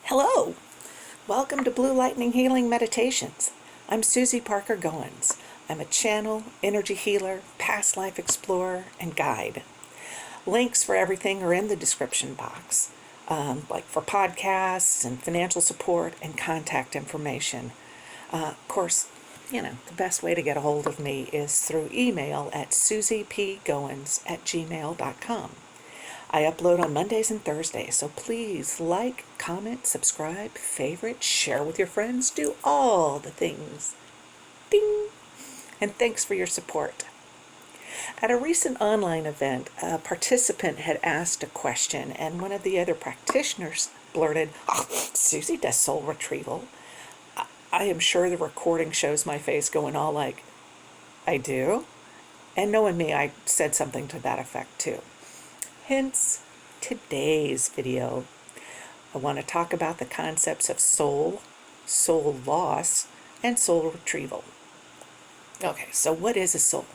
Hello! Welcome to Blue Lightning Healing Meditations. I'm Susie Parker Goins. I'm a channel, energy healer, past life explorer, and guide. Links for everything are in the description box, like for podcasts and financial support and contact information. Of course, the best way to get a hold of me is through email at susiepgoins@gmail.com. I upload on Mondays and Thursdays, so please like, comment, subscribe, favorite, share with your friends, do all the things. Ding! And thanks for your support. At a recent online event, a participant had asked a question, and one of the other practitioners blurted, "Oh, Susie does soul retrieval." I am sure the recording shows my face going all like, "I do?" And knowing me, I said something to that effect too. Hence, today's video. I want to talk about the concepts of soul, soul loss, and soul retrieval. Okay, so what is a soul?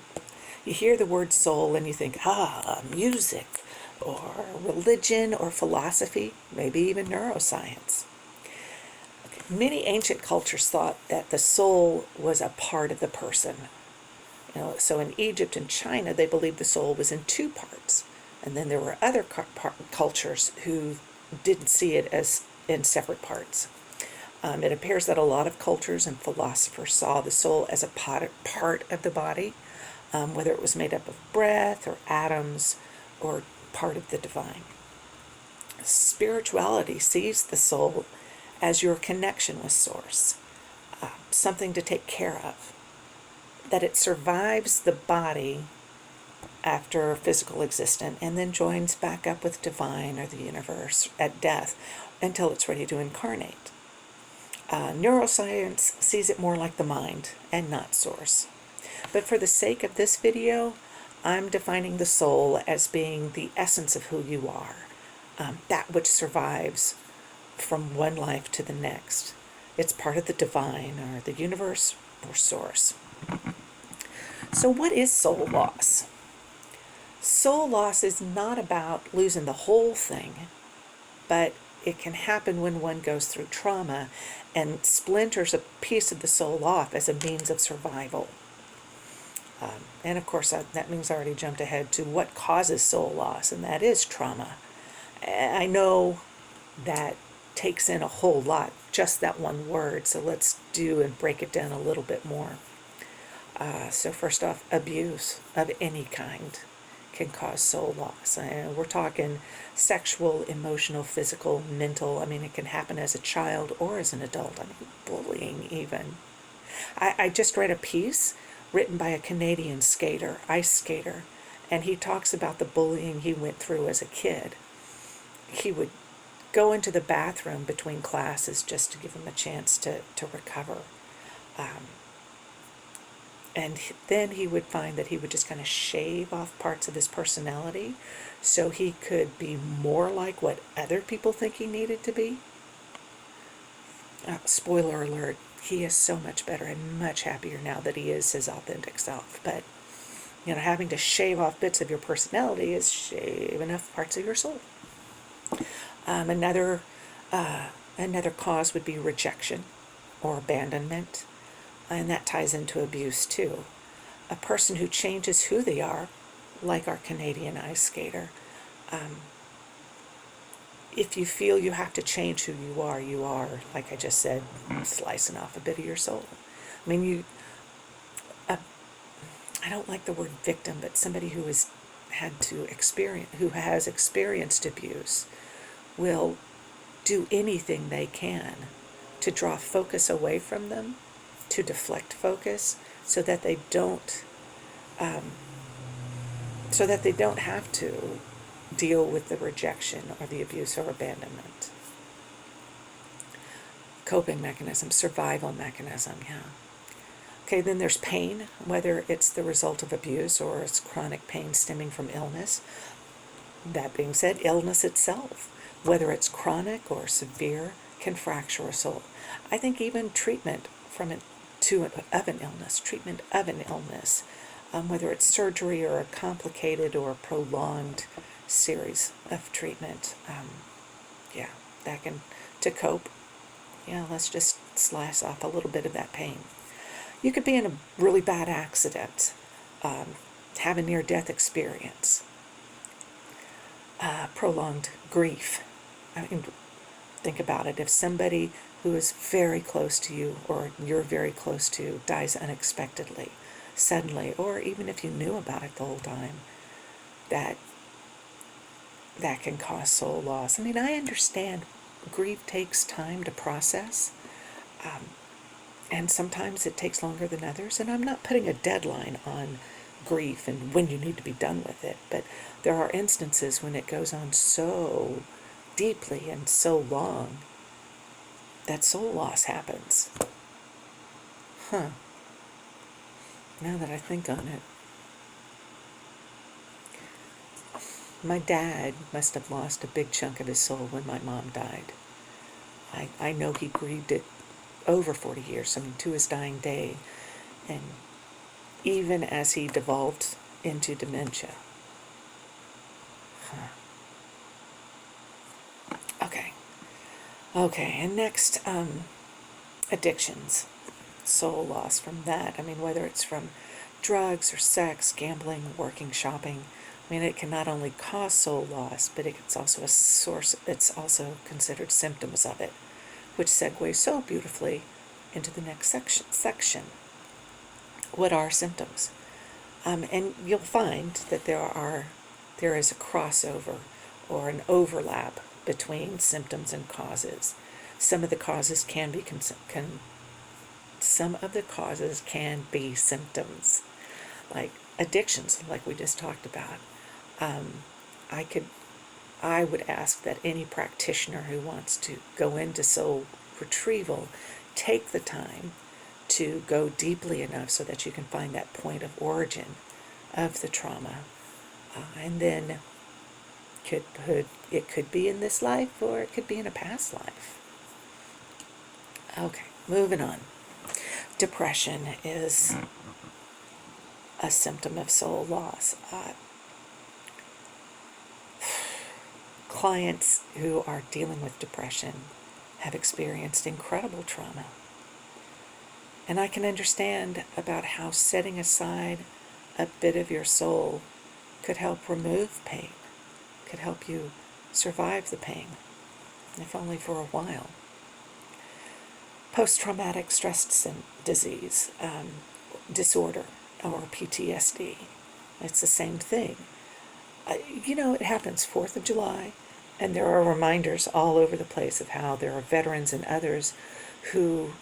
You hear the word soul and you think, music, or religion, or philosophy, maybe even neuroscience. Okay. Many ancient cultures thought that the soul was a part of the person. So in Egypt and China, they believed the soul was in two parts. And then there were other cultures who didn't see it as in separate parts. It appears that a lot of cultures and philosophers saw the soul as a part of the body, whether it was made up of breath or atoms or part of the divine. Spirituality sees the soul as your connection with Source, something to take care of, that it survives the body after physical existence and then joins back up with divine or the universe at death until it's ready to incarnate. Neuroscience sees it more like the mind and not Source. But for the sake of this video, I'm defining the soul as being the essence of who you are, that which survives from one life to the next. It's part of the divine or the universe or Source. So what is soul loss? Soul loss is not about losing the whole thing, but it can happen when one goes through trauma and splinters a piece of the soul off as a means of survival. And of course, that means I already jumped ahead to what causes soul loss, and that is trauma. I know that takes in a whole lot, just that one word, so let's do and break it down a little bit more. So first off, abuse of any kind can cause soul loss. We're talking sexual, emotional, physical, mental. It can happen as a child or as an adult. Bullying even. I just read a piece written by a Canadian skater, ice skater, and he talks about the bullying he went through as a kid. He would go into the bathroom between classes just to give him a chance to recover. And then he would find that he would just kind of shave off parts of his personality so he could be more like what other people think he needed to be. Spoiler alert, he is so much better and much happier now that he is his authentic self. But, having to shave off bits of your personality is shaving off parts of your soul. Another cause would be rejection or abandonment. And that ties into abuse too. A person who changes who they are, like our Canadian ice skater, if you feel you have to change who you are, like I just said, slicing off a bit of your soul. I don't like the word victim, but somebody who has experienced abuse will do anything they can to draw focus away from them, to deflect focus, so that they don't have to deal with the rejection or the abuse or abandonment. Coping mechanism, survival mechanism, yeah. Okay, then there's pain, whether it's the result of abuse or it's chronic pain stemming from illness. That being said, illness itself, whether it's chronic or severe, can fracture a soul. I think even treatment of an illness, whether it's surgery or a complicated or prolonged series of treatment, that can, to cope, yeah, let's just slice off a little bit of that pain. You could be in a really bad accident, have a near-death experience, prolonged grief. I mean, think about it. If somebody who is very close to you or you're very close to dies unexpectedly, suddenly, or even if you knew about it the whole time, that can cause soul loss. I mean, I understand grief takes time to process, and sometimes it takes longer than others, and I'm not putting a deadline on grief and when you need to be done with it, but there are instances when it goes on so deeply and so long that soul loss happens. Now that I think on it, my dad must have lost a big chunk of his soul when my mom died. I know he grieved it over 40 years, I mean, to his dying day, and even as he devolved into dementia. Okay, and next, addictions, soul loss from that. I mean, whether it's from drugs or sex, gambling, working, shopping. I mean, it can not only cause soul loss, but it's also a source, it's also considered symptoms of it, which segues so beautifully into the next section. What are symptoms? And you'll find that there is a crossover or an overlap between symptoms and causes. Some of the causes can be symptoms, like addictions, like we just talked about. I would ask that any practitioner who wants to go into soul retrieval take the time to go deeply enough so that you can find that point of origin of the trauma, and then it could be in this life or it could be in a past life. Okay, moving on. Depression is a symptom of soul loss. Clients who are dealing with depression have experienced incredible trauma. And I can understand about how setting aside a bit of your soul could help remove pain, could help you survive the pain, if only for a while. Post-traumatic stress disorder, or PTSD. It's the same thing. It happens 4th of July, and there are reminders all over the place of how there are veterans and others who,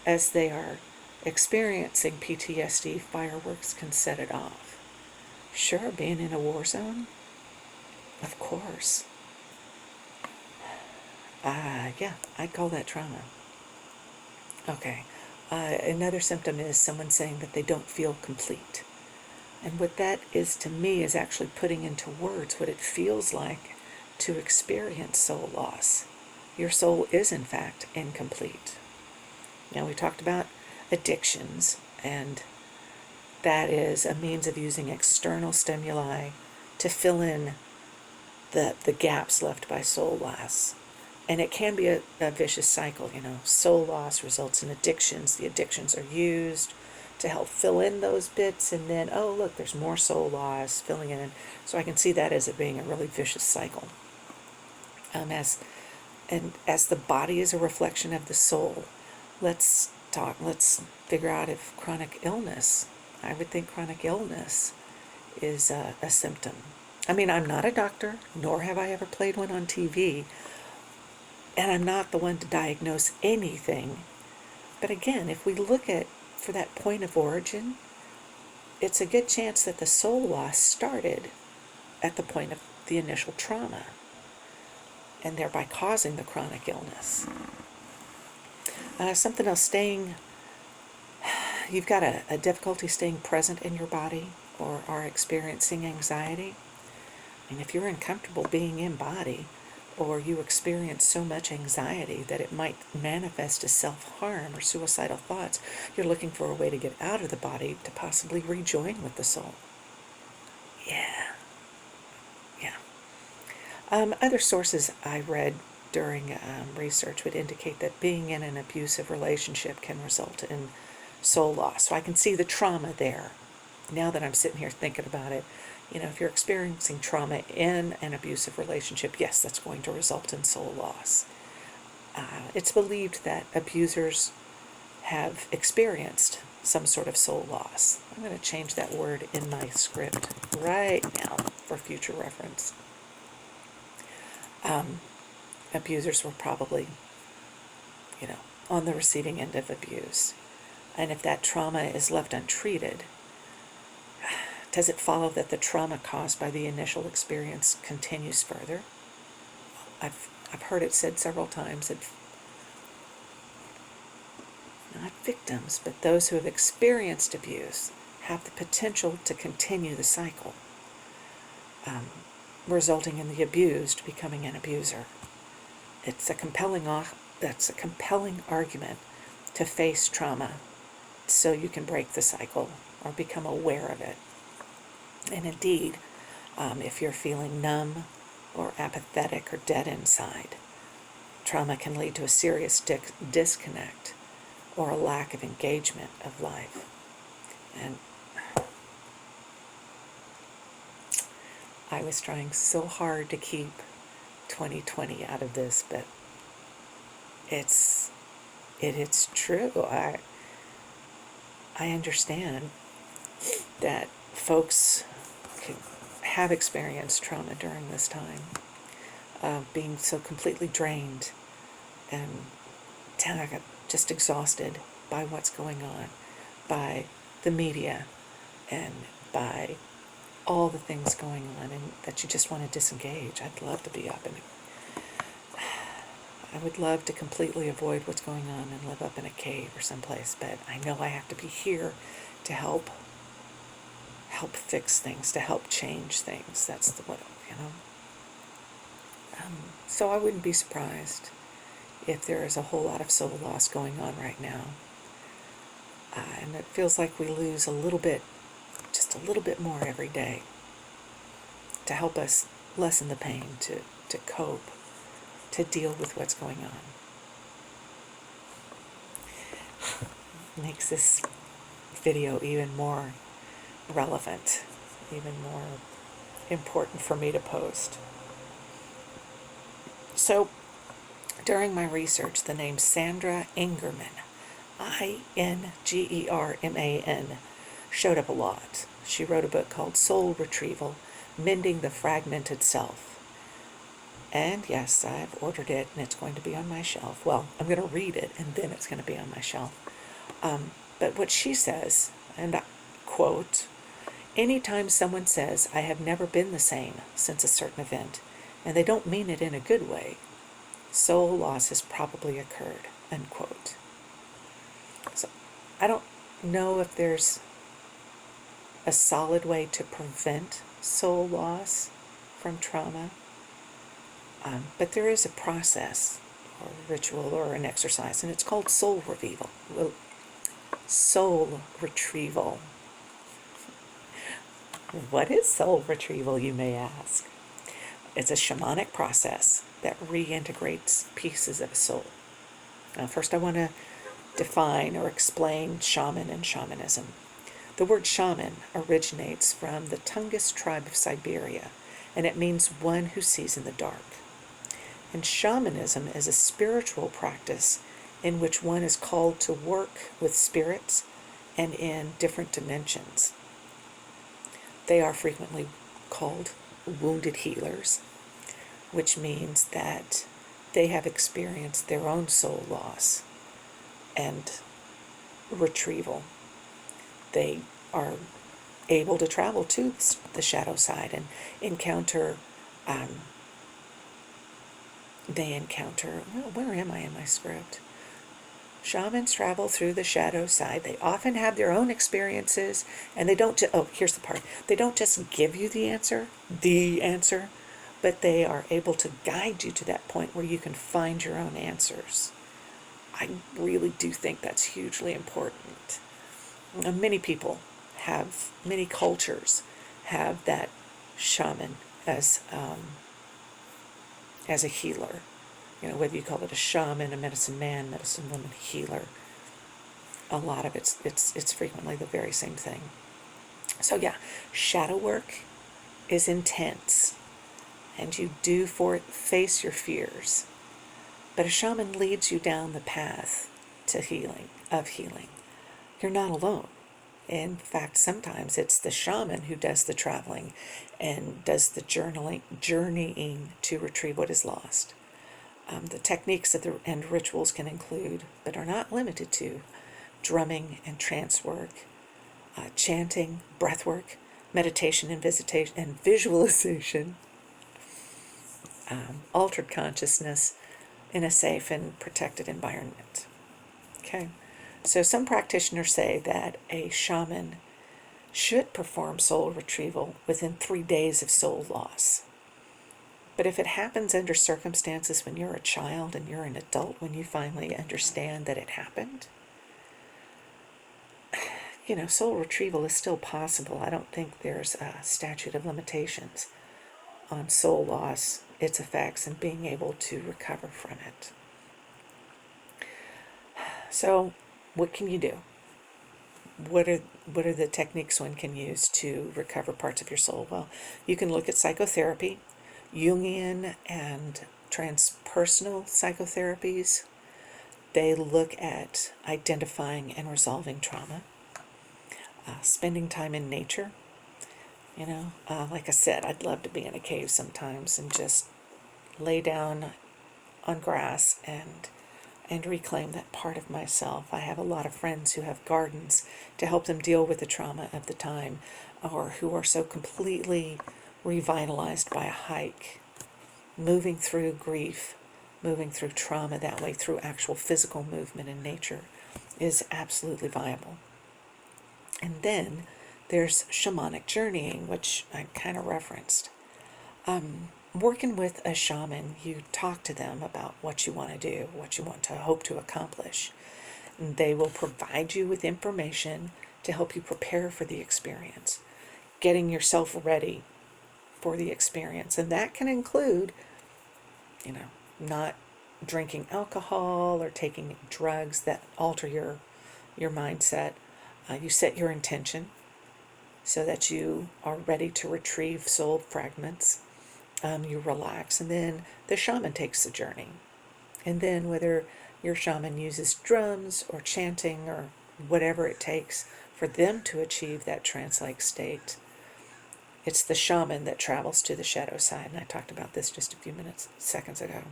as they are experiencing PTSD, fireworks can set it off. Sure, being in a war zone? Of course. Yeah, I'd call that trauma. Okay. Another symptom is someone saying that they don't feel complete. And what that is to me is actually putting into words what it feels like to experience soul loss. Your soul is, in fact, incomplete. Now, we talked about addictions, and that is a means of using external stimuli to fill in the gaps left by soul loss. And it can be a vicious cycle, Soul loss results in addictions. The addictions are used to help fill in those bits, and then, oh, look, there's more soul loss, filling it in. So I can see that as it being a really vicious cycle. As the body is a reflection of the soul, let's figure out if chronic illness, I would think chronic illness is a symptom. I mean, I'm not a doctor, nor have I ever played one on TV, and I'm not the one to diagnose anything. But again, if we look for that point of origin, it's a good chance that the soul loss started at the point of the initial trauma, and thereby causing the chronic illness. Something else, you've got a difficulty staying present in your body or are experiencing anxiety. And if you're uncomfortable being in body, or you experience so much anxiety that it might manifest as self-harm or suicidal thoughts, you're looking for a way to get out of the body to possibly rejoin with the soul. Yeah. Other sources I read during research would indicate that being in an abusive relationship can result in soul loss. So I can see the trauma there. Now that I'm sitting here thinking about it, if you're experiencing trauma in an abusive relationship, yes, that's going to result in soul loss. It's believed that abusers have experienced some sort of soul loss. I'm going to change that word in my script right now for future reference. Abusers were probably, on the receiving end of abuse. And if that trauma is left untreated, does it follow that the trauma caused by the initial experience continues further? I've heard it said several times that not victims, but those who have experienced abuse have the potential to continue the cycle, resulting in the abused becoming an abuser. That's a compelling argument to face trauma so you can break the cycle or become aware of it. And indeed, if you're feeling numb or apathetic or dead inside, trauma can lead to a serious disconnect or a lack of engagement of life. And I was trying so hard to keep 2020 out of this, but it's true. I understand that folks have experienced trauma during this time, being so completely drained and just exhausted by what's going on, by the media, and by all the things going on, and that you just want to disengage. I'd love to be up and I would love to completely avoid what's going on and live up in a cave or someplace, but I know I have to be here to help fix things, to help change things. That's what. So I wouldn't be surprised if there is a whole lot of soul loss going on right now. And it feels like we lose just a little bit more every day to help us lessen the pain, to cope, to deal with what's going on. Makes this video even more relevant, even more important for me to post. So, during my research, the name Sandra Ingerman, Ingerman, showed up a lot. She wrote a book called Soul Retrieval, Mending the Fragmented Self. And yes, I've ordered it, and it's going to be on my shelf. Well, I'm going to read it, and then it's going to be on my shelf. But what she says, and I quote, "Anytime someone says, 'I have never been the same since a certain event,' and they don't mean it in a good way, soul loss has probably occurred," unquote. So I don't know if there's a solid way to prevent soul loss from trauma, but there is a process or a ritual or an exercise, and it's called soul retrieval. Soul retrieval. What is soul retrieval, you may ask? It's a shamanic process that reintegrates pieces of a soul. Now, first I want to define or explain shaman and shamanism. The word shaman originates from the Tungus tribe of Siberia, and it means one who sees in the dark. And shamanism is a spiritual practice in which one is called to work with spirits and in different dimensions. They are frequently called wounded healers, which means that they have experienced their own soul loss and retrieval. They are able to travel to the shadow side and encounter, where am I in my script? Shamans travel through the shadow side. They often have their own experiences, and they don't, here's the part. They don't just give you the answer, but they are able to guide you to that point where you can find your own answers. I really do think that's hugely important. Many cultures have that shaman as a healer, whether you call it a shaman, a medicine man, medicine woman, healer, a lot of it's frequently the very same thing. So yeah, shadow work is intense, and you do face your fears. But a shaman leads you down the path to healing. You're not alone. In fact, sometimes it's the shaman who does the traveling and does the journeying to retrieve what is lost. The techniques and rituals can include, but are not limited to, drumming and trance work, chanting, breath work, meditation and visitation and visualization, altered consciousness in a safe and protected environment. Okay, so some practitioners say that a shaman should perform soul retrieval within 3 days of soul loss. But if it happens under circumstances when you're a child and you're an adult, when you finally understand that it happened, soul retrieval is still possible. I don't think there's a statute of limitations on soul loss, its effects, and being able to recover from it. So, what can you do? What are the techniques one can use to recover parts of your soul? Well, you can look at psychotherapy, Jungian and transpersonal psychotherapies. They look at identifying and resolving trauma, spending time in nature. Like I said, I'd love to be in a cave sometimes and just lay down on grass and reclaim that part of myself. I have a lot of friends who have gardens to help them deal with the trauma of the time, or who are so completely revitalized by a hike, moving through grief, moving through trauma that way through actual physical movement in nature is absolutely viable. And then there's shamanic journeying, which I kind of referenced. Working with a shaman, you talk to them about what you want to do, what you want to hope to accomplish. And they will provide you with information to help you prepare for the experience, getting yourself ready for the experience. And that can include, not drinking alcohol or taking drugs that alter your mindset. You set your intention so that you are ready to retrieve soul fragments. You relax, and then the shaman takes the journey. And then whether your shaman uses drums or chanting or whatever it takes for them to achieve that trance-like state, it's the shaman that travels to the shadow side. And I talked about this just a few seconds ago.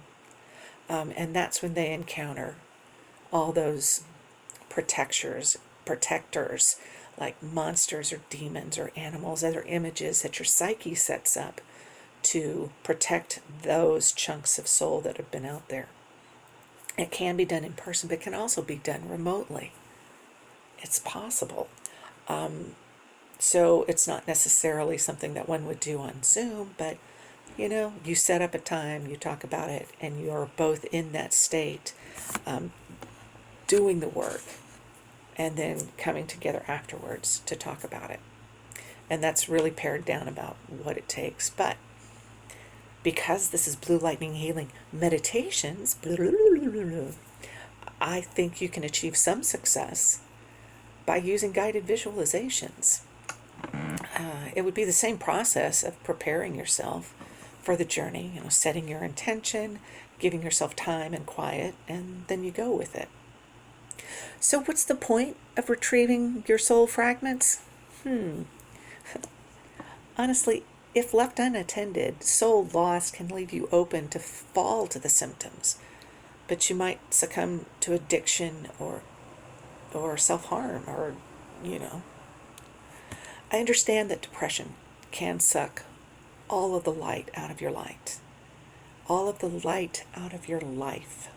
And that's when they encounter all those protectors like monsters or demons or animals, other images that your psyche sets up to protect those chunks of soul that have been out there. It can be done in person, but it can also be done remotely. It's possible. So it's not necessarily something that one would do on Zoom, but you set up a time, you talk about it, and you're both in that state, doing the work, and then coming together afterwards to talk about it. And that's really pared down about what it takes. But because this is Blue Lightning Healing Meditations, I think you can achieve some success by using guided visualizations. It would be the same process of preparing yourself for the journey, setting your intention, giving yourself time and quiet, and then you go with it. So what's the point of retrieving your soul fragments? Honestly, if left unattended, soul loss can leave you open to fall to the symptoms, but you might succumb to addiction or self-harm I understand that depression can suck all of the light out of your light, all of the light out of your life.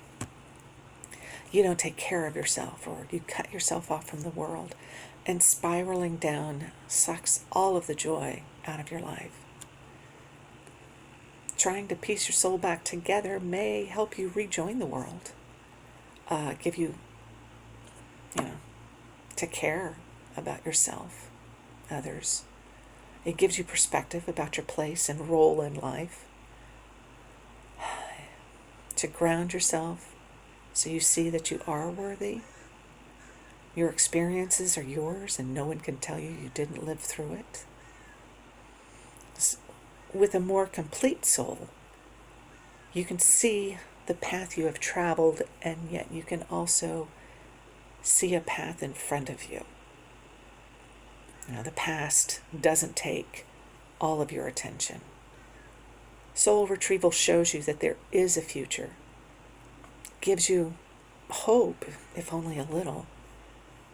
You don't take care of yourself, or you cut yourself off from the world, and spiraling down sucks all of the joy out of your life. Trying to piece your soul back together may help you rejoin the world, give you, to care about yourself, others. It gives you perspective about your place and role in life. to ground yourself so you see that you are worthy. Your experiences are yours and no one can tell you you didn't live through it. With a more complete soul, you can see the path you have traveled, and yet you can also see a path in front of you. Now, the past doesn't take all of your attention. Soul retrieval shows you that there is a future, gives you hope, if only a little,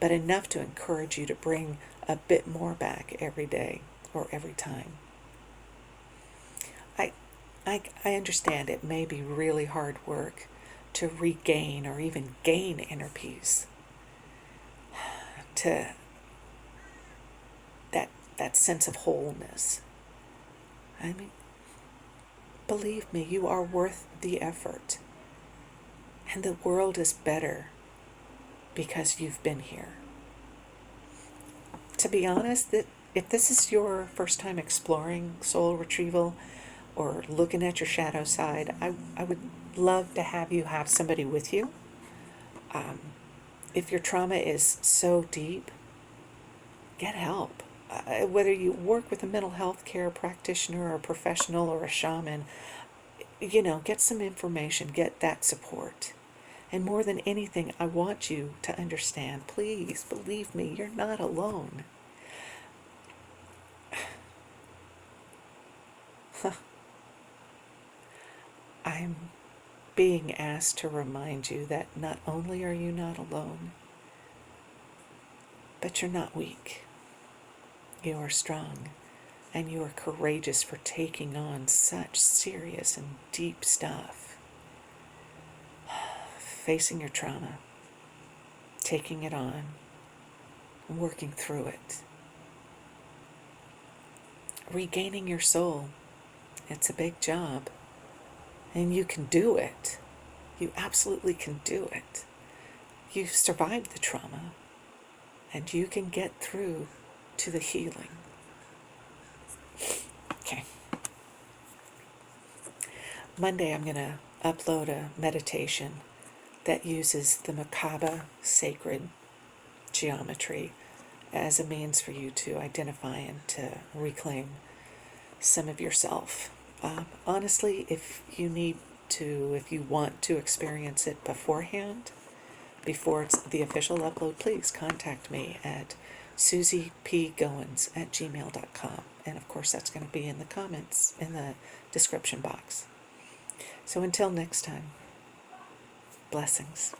but enough to encourage you to bring a bit more back every day or every time. I understand it may be really hard work to regain or even gain inner peace, to that sense of wholeness. I mean, believe me, you are worth the effort. And the world is better because you've been here. To be honest, that if this is your first time exploring soul retrieval or looking at your shadow side, I would love to have you have somebody with you. If your trauma is so deep, get help. Whether you work with a mental health care practitioner or a professional or a shaman, get some information, get that support. And more than anything, I want you to understand, please believe me, you're not alone. I'm being asked to remind you that not only are you not alone, but you're not weak. You are strong, and you are courageous for taking on such serious and deep stuff. Facing your trauma, taking it on, working through it. Regaining your soul, it's a big job. And you can do it. You absolutely can do it. You've survived the trauma, and you can get through to the healing. Okay. Monday, I'm going to upload a meditation that uses the Merkaba sacred geometry as a means for you to identify and to reclaim some of yourself. Honestly, if you want to experience it beforehand, before it's the official upload, please contact me at susiepgoins@gmail.com. And of course, that's going to be in the comments, in the description box. So until next time, blessings.